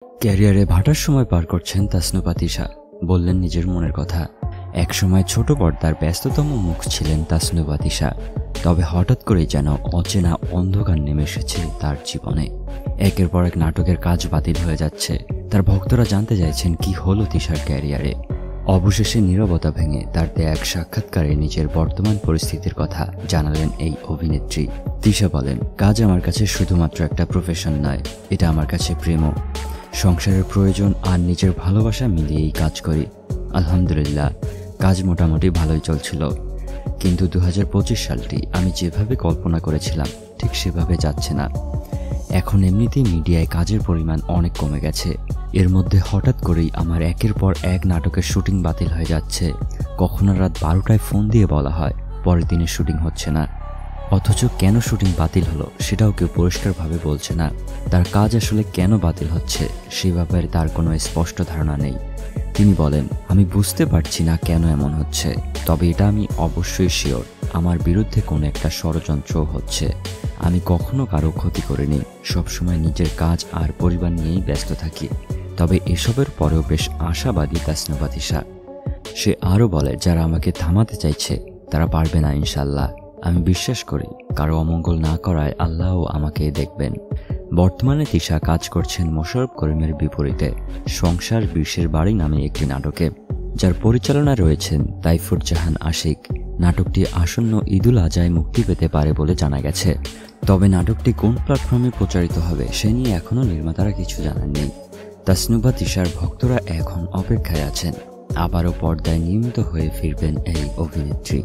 ক্যারিয়ারে ভাটার সময় পার করছেন তাসনুভা তিশা, বললেন নিজের মনের কথা। একসময় ছোট পর্দার ব্যস্ততম মুখ ছিলেন তাসনুভা তিশা, তবে হঠাৎ করেই যেন অচেনা অন্ধকার নেমে এসেছে তার জীবনে। একের পর এক নাটকের কাজ বাতিল হয়ে যাচ্ছে। তার ভক্তরা জানতে চাইছেন কি হলো তিশার ক্যারিয়ারে। অবশেষে নীরবতা ভেঙে তার দেয়া এক সাক্ষাৎকারে নিজের বর্তমান পরিস্থিতির কথা জানালেন এই অভিনেত্রী। তিশা বলেন, কাজ আমার কাছে শুধুমাত্র একটা প্রফেশন নয়, এটা আমার কাছে প্রেমও। সংসারের প্রয়োজন আর নিজের ভালোবাসা মিলিয়েই কাজ করি। আলহামদুলিল্লাহ, কাজ মোটামুটি ভালোই চলছিল, কিন্তু 2025 সালটি আমি যেভাবে কল্পনা করেছিলাম ঠিক সেভাবে যাচ্ছে না। এখন এমনিতেই মিডিয়ায় কাজের পরিমাণ অনেক কমে গেছে। এর মধ্যে হঠাৎ করেই আমার একের পর এক নাটকের শুটিং বাতিল হয়ে যাচ্ছে। কখনো রাত 12টায় ফোন দিয়ে বলা হয় পরের দিনের শুটিং হচ্ছে না, অথচ কেন শুটিং বাতিল হলো সেটাও কেউ পরিষ্কারভাবে বলছে না। তার কাজ আসলে কেন বাতিল হচ্ছে সে ব্যাপারে তার কোনো স্পষ্ট ধারণা নেই। তিনি বলেন, আমি বুঝতে পারছি না কেন এমন হচ্ছে, তবে এটা আমি অবশ্যই শিওর আমার বিরুদ্ধে কোনো একটা ষড়যন্ত্র হচ্ছে। আমি কখনো কারো ক্ষতি করিনি, সবসময় নিজের কাজ আর পরিবার নিয়েই ব্যস্ত থাকি। তবে এসবের পরেও বেশ আশাবাদী তাসনুভা তিশা। সে আরও বলে, যারা আমাকে থামাতে চাইছে তারা পারবে না ইনশাল্লাহ। আমি বিশ্বাস করি কারো অমঙ্গল না করায় আল্লাহও আমাকে দেখবেন। বর্তমানে তিশা কাজ করছেন মোশাররফ করিমের বিপরীতে সংসার বিষের বাড়ি নামে একটি নাটকে, যার পরিচালনা রয়েছেন তাইফুর জাহান আশিক। নাটকটি আসন্ন ঈদুল আজহায় মুক্তি পেতে পারে বলে জানা গেছে। তবে নাটকটি কোন প্ল্যাটফর্মে প্রচারিত হবে সে নিয়ে এখনও নির্মাতারা কিছু জানাননি। তাসনুভা তিশার ভক্তরা এখন অপেক্ষায় আছেন আবারও পর্দায় নিয়মিত হয়ে ফিরবেন এই অভিনেত্রী।